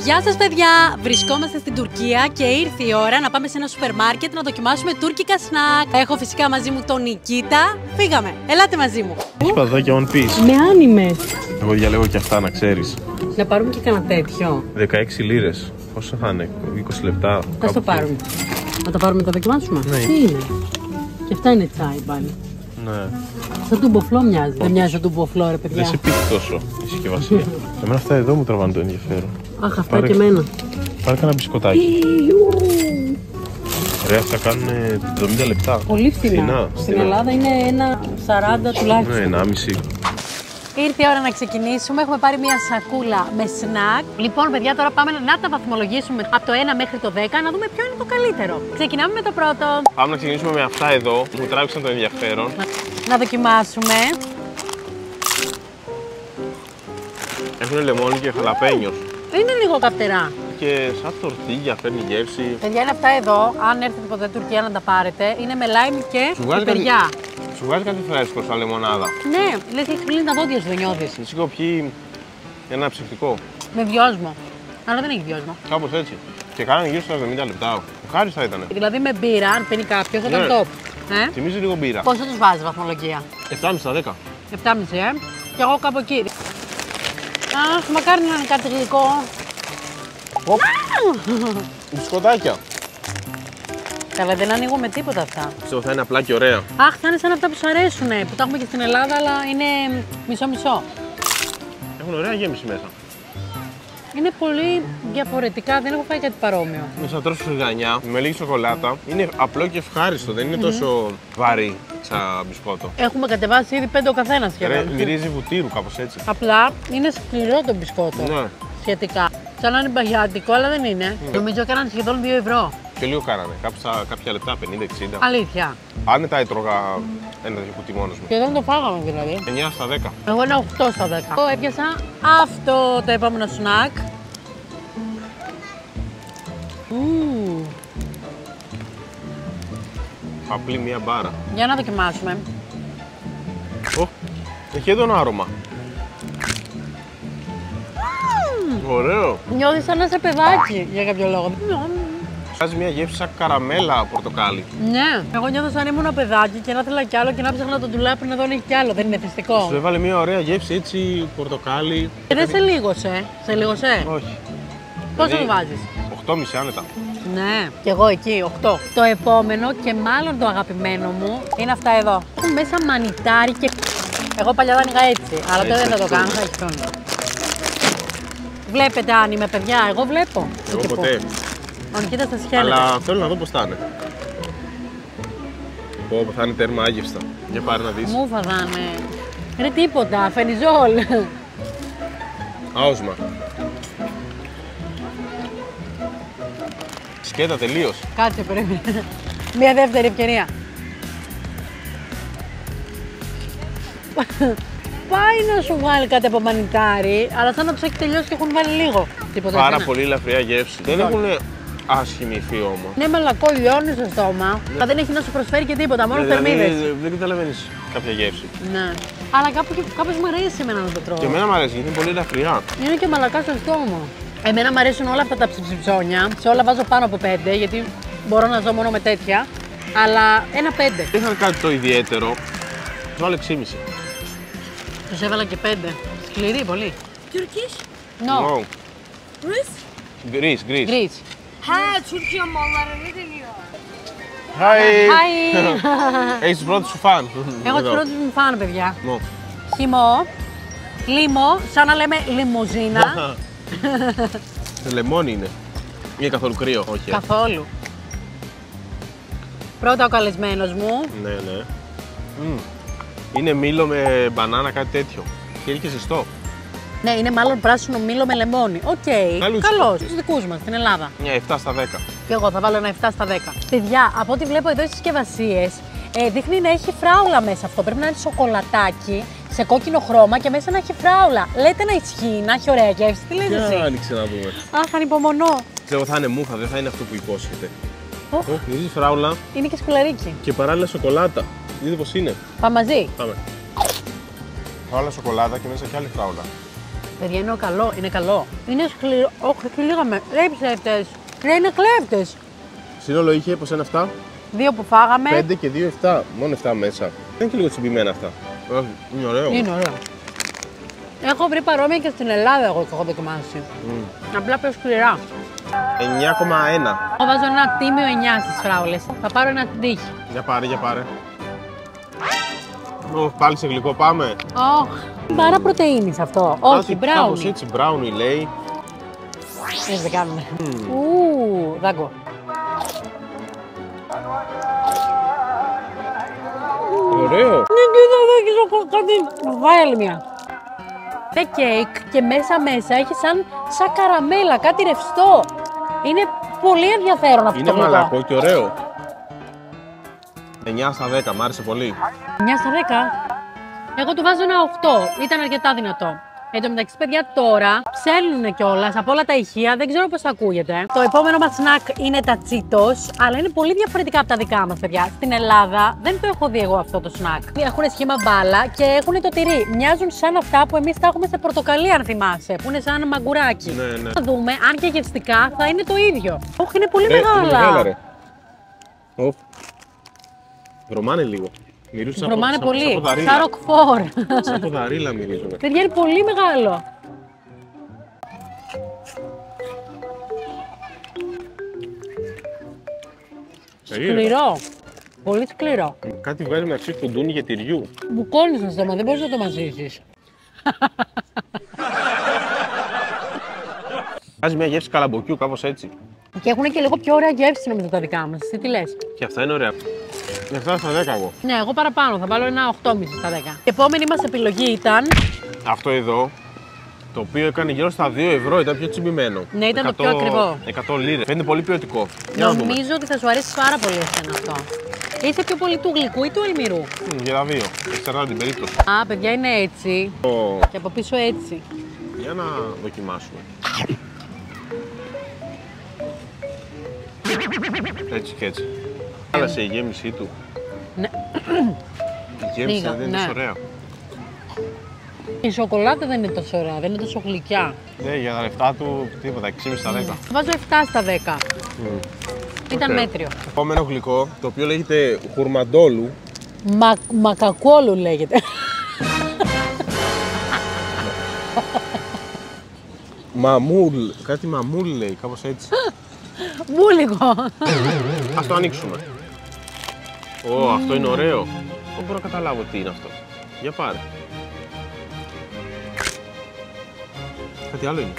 Γεια σας παιδιά! Βρισκόμαστε στην Τουρκία και ήρθε η ώρα να πάμε σε ένα σούπερ μάρκετ να δοκιμάσουμε τουρκικά σνακ. Έχω φυσικά μαζί μου τον Νικήτα. Φύγαμε! Ελάτε μαζί μου! Έχει παδάκια One Piece. Με άνιμες. Εγώ διαλέγω και αυτά να ξέρεις. Να πάρουμε και κανένα τέτοιο. 16 λίρες. Πόσο θα είναι, 20 λεπτά. Θα το πάρουμε. Να τα πάρουμε να τα δοκιμάσουμε. Ναι. Τι είναι? Και αυτά είναι τσάι πάλι. Ναι. Σαν τουμποφλό μοιάζει. Δεν μοιάζει σαν τουμποφλό, ρε παιδιά. Δεν σε πείθει τόσο η συσκευασία. Εμένα αυτά εδώ μου τραβάνε το ενδιαφέρον. Αχ, αυτά και εμένα. Πάρε κανένα μπισκοτάκι. Ρε, αυτά κάνουν 70 λεπτά. Πολύ φθηνά. Στην Ελλάδα είναι 1,40 τουλάχιστον. Ναι, 1,5. Ήρθε η ώρα να ξεκινήσουμε. Έχουμε πάρει μια σακούλα με σνακ. Λοιπόν, παιδιά, τώρα πάμε να τα βαθμολογήσουμε από το 1 μέχρι το 10, να δούμε ποιο είναι το καλύτερο. Ξεκινάμε με το πρώτο. Πάμε να ξεκινήσουμε με αυτά εδώ. Μου τράβηξαν το ενδιαφέρον. Να δοκιμάσουμε. Έχουν λεμόνι και χαλαπένιος. Είναι λίγο καυτερά. Και σαν τορτίγια φέρνει γεύση. Παιδιά, είναι αυτά εδώ. Αν έρθετε ποτέ Τουρκία να τα πάρετε, είναι με λάιμ και πιπεριά. Σου βγάζει κάτι φρέσκο σαν λεμονάδα. Ναι, λες και έχεις πλύνει τα δόντια σου, δεν νιώθεις. Εσύ έχω πιει ένα ψευτικό. Με βιόσμο. Αλλά δεν έχει βιόσμο. Κάπως έτσι. Και κάνανε γύρω στα 70 λεπτά. Ευχάριστα ήταν. Δηλαδή με μπύρα, αν πίνει κάποιος, θα ήταν top. Θυμίζει λίγο μπύρα. Πόσο τους βάζει βαθμολογία? 7,5 στα 10. 7,5 και εγώ κάπου εκεί. Αχ, μακάρι να είναι κάτι γλυκό. Μπισκοτάκια. Καλά, δεν ανοίγουμε τίποτα αυτά. Πιστεύω θα είναι απλά και ωραία. Αχ, θα είναι σαν αυτά που σου αρέσουνε, που τα έχουμε και στην Ελλάδα, αλλά είναι μισό-μισό. Έχουν ωραία γέμιση μέσα. Είναι πολύ διαφορετικά, δεν έχω φάει κάτι παρόμοιο. Είναι σαν τρως φρυγανιά με λίγη σοκολάτα. Είναι απλό και ευχάριστο, δεν είναι τόσο βαρύ σαν μπισκότο. Έχουμε κατεβάσει ήδη 5 ο καθένας σχεδόν. Μυρίζει βουτύρου, κάπως έτσι. Απλά είναι σκληρό το μπισκότο. Ναι. Σχετικά. Σαν να είναι μπαγιάτικο, αλλά δεν είναι. Νομίζω έκαναν σχεδόν 2 ευρώ. Και λίγο κάνανε. Κάποια λεπτά, 50-60. Αλήθεια. Άνετα έτρωγα ένα τέτοιο κουτί μόνος μου. Σχεδόν το φάγαμε δηλαδή. 9 στα 10. Εγώ ένα 8 στα 10. Εγώ έπιασα αυτό το επόμενο σνακ. Απλή μία μπάρα. Για να δοκιμάσουμε. Έχει έντονο άρωμα. Ωραίο. Νιώθεις σαν να είσαι παιδάκι για κάποιο λόγο. Βγάζει μια γεύση σαν καραμέλα πορτοκάλι. Ναι, εγώ νιώθω σαν ήμουν παιδάκι και να ήθελα κι άλλο και να ψάχνα το ντουλάπι να δω αν έχει κι άλλο. Δεν είναι θυστικό. Σου έβαλε μια ωραία γεύση έτσι πορτοκάλι. Και δεν σε λίγωσε. Σε λίγωσε. Όχι. Πόσο το βάζεις? 8,5 άνετα. Ναι, κι εγώ εκεί, 8. Το επόμενο και μάλλον το αγαπημένο μου είναι αυτά εδώ. Έχουν μέσα μανιτάρι και. Εγώ παλιά τα άνοιγα έτσι, αλλά τώρα δεν θα το κάνω, θα έχει χρόνο. Βλέπετε αν είμαι παιδιά, εγώ βλέπω. Εγώ ποτέ. Ο Νικήτας τα σχέλεται. Αλλά θέλω να δω πώς θα είναι. Πω, θα είναι τέρμα άγευστα. Για πάρε να δεις. Μου φαδάνε. Ρε τίποτα, φενιζόλ. Άοσμα. Σκέτα τελείως. Κάτσε πρέπει. Μια δεύτερη ευκαιρία. Πάει να σου βάλει κάτι από μανιτάρι, αλλά σαν να τους έχει τελειώσει και έχουν βάλει λίγο. Τίποτα. Πάρα πολύ ελαφριά γεύση. Δεν έχουν άσχημη υφή όμως. Είναι μαλακό, λιώνει στο στόμα, αλλά δεν έχει να σου προσφέρει και τίποτα, μόνο θερμίδες. Δεν καταλαβαίνεις κάποια γεύση. Ναι. Αλλά κάπως μου αρέσει εμένα να το τρώω. Και εμένα μου αρέσει γιατί είναι πολύ ελαφριά. Είναι και μαλακά στο στόμα. Εμένα μου αρέσουν όλα αυτά τα ψιψιψόνια. Σε όλα βάζω πάνω από 5, γιατί μπορώ να ζω μόνο με τέτοια. Αλλά ένα 5. Δεν είχαν κάτι το ιδιαίτερο. Του βάλω 6,5. Τους έβαλα και 5. Σκληρή πολύ. Turkish? No. Greece? Greece. Ha, Türkiye mallarını deniyor. Hi. Έχεις τους πρώτους σου φαν. Εγώ τους πρώτους μου φάνε, παιδιά. Μο. Χυμό, λίμο, σαν να λέμε λιμουζίνα. Λεμόνι είναι. Είναι καθόλου κρύο, όχι. Καθόλου. Πρώτα ο καλεσμένος μου. Ναι, ναι. Είναι μήλο με μπανάνα, κάτι τέτοιο. Και είναι και ζεστό. Ναι, είναι μάλλον πράσινο μήλο με λεμόνι. Οκ, καλώς, στους δικούς μας, στην Ελλάδα. Μια 7 στα 10. Και εγώ θα βάλω ένα 7 στα 10. Παιδιά, από ό,τι βλέπω εδώ στις συσκευασίες, δείχνει να έχει φράουλα μέσα αυτό. Πρέπει να είναι σοκολατάκι, σε κόκκινο χρώμα και μέσα να έχει φράουλα. Λέτε να ισχύει, να έχει ωραία γεύση. Τι λες εσύ? Άνοιξε να δούμε. Αχ, ανυπομονώ. Ξέρω θα είναι μούχα, δεν θα είναι αυτό που υπόσχεται. Μυρίζει φράουλα Είναι και σκουλαρίκι. και παράλληλα σοκολάτα. Δείτε πως είναι. Πάμε μαζί. Πάμε. Φράουλα σοκολάτα και μέσα και άλλη φράουλα. Παιδιά, είναι καλό, είναι καλό. Είναι σκληρό. Όχι, και λίγαμε. Λέει ψεύτες. Λέει είναι κλέφτες. Σύνολο είχε πως είναι αυτά. 2 που φάγαμε. 5 και 2, 7. Μόνο 7 μέσα. Δεν είναι και λίγο τσιμπημένα αυτά. Όχι, είναι ωραίο. Είναι ωραίο. Έχω βρει παρόμοια και στην Ελλάδα εγώ και έχω δοκιμάσει. Απλά πιο σκληρά. 9,1. Εγώ βάζω ένα τίμιο 9 στις φράουλες. Θα πάρω ένα τύχη. Για πάρε, για πάρε. Πάλι σε γλυκό πάμε. Πάρα πρωτεΐνης αυτό. Όχι, μπράουνι. Κάπως έτσι, μπράουνι λέει. Έτσι δεν κάνουνε. Δάγκο. Ωραίο. Ναι, κοίτα εδώ και κάτι. Βάλει άλλη μια. Είναι κέικ και μέσα έχει σαν καραμέλα, κάτι ρευστό. Είναι πολύ ενδιαφέρον αυτό το Είναι μαλακό και ωραίο. 9 στα 10, μ' άρεσε πολύ. 9 στα 10. Εγώ του βάζω ένα 8. Ήταν αρκετά δυνατό. Εν τω μεταξύ, παιδιά, τώρα ψέλνουν κιόλας από όλα τα ηχεία, δεν ξέρω πώς θα ακούγεται. Το επόμενο μας σνακ είναι τα Cheetos, αλλά είναι πολύ διαφορετικά από τα δικά μας, παιδιά. Στην Ελλάδα δεν το έχω δει εγώ αυτό το σνακ. Έχουν σχήμα μπάλα και έχουν το τυρί. Μοιάζουν σαν αυτά που εμείς τα έχουμε σε πορτοκαλί, αν θυμάσαι, που είναι σαν μαγκουράκι. Ναι. Θα δούμε αν και γευστικά θα είναι το ίδιο. Όχι, είναι πολύ μεγάλα. Βρωμάνε λίγο. Βρωμάνε πολύ. Σαν ροκφόρ. Σαν ποδαρίλα μυρίζουν. Παιδιά, είναι πολύ μεγάλο. Σκληρό. Πολύ σκληρό. Κάτι βγάζει μεταξύ κουδούνι και τυριού. Μπουκώνει στο στόμα, δεν μπορείς να το μαζίσεις. Βγάζει μια γεύση καλαμποκιού, κάπως έτσι. Και έχουν και λίγο πιο ωραία γεύση νομίζω τα δικά μας. Εσύ τι λες? Και αυτά είναι ωραία. 7 στα 10 εγώ. Ναι, εγώ παραπάνω. Θα βάλω ένα 8,5 στα 10. Η επόμενη μας επιλογή ήταν. Αυτό εδώ, το οποίο έκανε γύρω στα 2 ευρώ, ήταν πιο τσιμπημένο. Ναι, ήταν το πιο ακριβό. 100 λίρες. Φαίνεται πολύ ποιοτικό. Νομίζω ότι θα σου αρέσει πάρα πολύ εσένα αυτό. Είσαι πιο πολύ του γλυκού ή του αλμυρού? Για τα δύο. Εξαρτάται την περίπτωση. Α, παιδιά, είναι έτσι. Και από πίσω έτσι. Για να δοκιμάσουμε. Έτσι και έτσι. Άλλασε η γέμισή του. Ναι. Η γέμιση δεν είναι τόσο ωραία. Η σοκολάτα δεν είναι τόσο ωραία, δεν είναι τόσο γλυκιά. Ναι, για τα λεφτά του τίποτα, 6,5 στα 10. Βάζω 7 στα 10. Ήταν μέτριο. Επόμενο γλυκό, το οποίο λέγεται χουρμαντόλου. Μακακόλου λέγεται. Μαμούλ, κάτι μαμούλ λέει, κάπως έτσι. Μπούλικο. Ας το ανοίξουμε. Αυτό είναι ωραίο. Δεν μπορώ να καταλάβω τι είναι αυτό. Για πάρε. Κάτι άλλο είναι.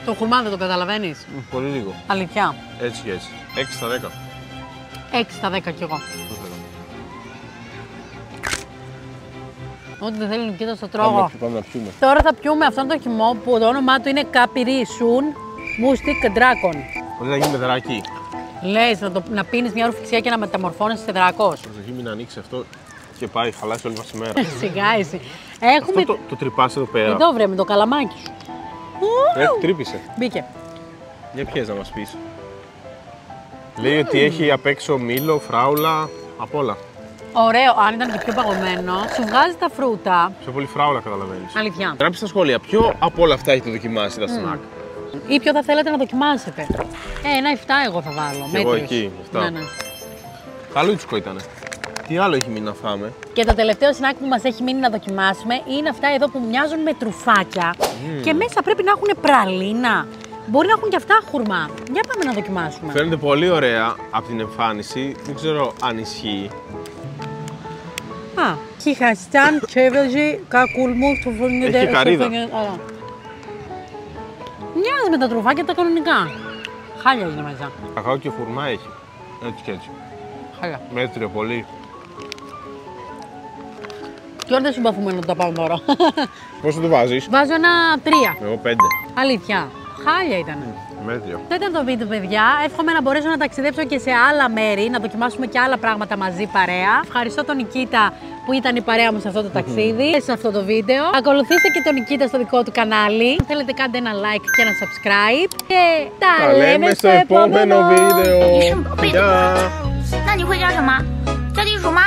Το χουρμά δεν το καταλαβαίνεις? Πολύ λίγο. Αλήθεια. Έτσι και έτσι. 6 στα 10. 6 στα 10 κι εγώ. Ό,τι δεν θέλει Νικήτα στο τρώγω. Πάμε να πιούμε. Τώρα θα πιούμε αυτόν τον χυμό που το όνομά του είναι Capri Sun Moustique Dragon. Μπορεί να γίνει με δράκι. Λες να πίνεις μια ρουφιξιά και να μεταμορφώνεσαι σε δράκος. Προσοχή, μην ανοίξει αυτό και πάει, χαλάσει όλη μας τη μέρα. Σιγά εσύ. Έχουμε... Αυτό το τρυπάς εδώ πέρα. Εδώ βρε με το καλαμάκι σου. Τρύπησε. Μπήκε. Για ποιες να μας πεις. Λέει ότι έχει απ' έξω μήλο, φράουλα, απ' όλα. Ωραίο, αν ήταν και πιο παγωμένο, σου βγάζει τα φρούτα. Πιο πολύ φράουλα καταλαβαίνεις. Αλήθεια. Γράψτε στα σχόλια, ποιο από όλα αυτά έχετε δοκιμάσει τα σνακ. Ή ποιο θα θέλετε να δοκιμάσετε. Ένα 7 εγώ θα βάλω. Και εγώ μέτριος. εκεί, 7. Ναι, ναι. Καλούτσικο ήτανε. Τι άλλο έχει μείνει να φάμε. Και το τελευταίο σνακ που μας έχει μείνει να δοκιμάσουμε είναι αυτά εδώ που μοιάζουν με τρουφάκια και μέσα πρέπει να έχουν πραλίνα. Μπορεί να έχουν και αυτά χουρμά. Για πάμε να δοκιμάσουμε. Φαίνεται πολύ ωραία από την εμφάνιση. Δεν ξέρω αν ισχύει. Κιχαστάν, τσέβεζι, κακουλμού, του φωνιούνται. Έχει καρύδα. Μοιάζει με τα τρουφάκια τα κανονικά. Χάλια είναι μέσα. Κακάο και χουρμά έχει. Έτσι και έτσι. Χάλια. Μέτριο πολύ. Και όλα δεν συμπαθούμε να τα πάμε τώρα. Πόσο το βάζεις? Βάζω ένα 3. Εγώ 5. Αλήθεια. Χάλια ήταν. Μέτριο. Αυτό ήταν το βίντεο, παιδιά. Εύχομαι να μπορέσω να ταξιδέψω και σε άλλα μέρη, να δοκιμάσουμε και άλλα πράγματα μαζί παρέα. Ευχαριστώ τον Νικήτα που ήταν η παρέα μου σε αυτό το ταξίδι, σε αυτό το βίντεο. Ακολουθήστε και τον Νικήτα στο δικό του κανάλι. Αν θέλετε, κάντε ένα like και ένα subscribe. Και τα λέμε στο επόμενο βίντεο. Γεια! 那你会叫什么？叫地鼠吗？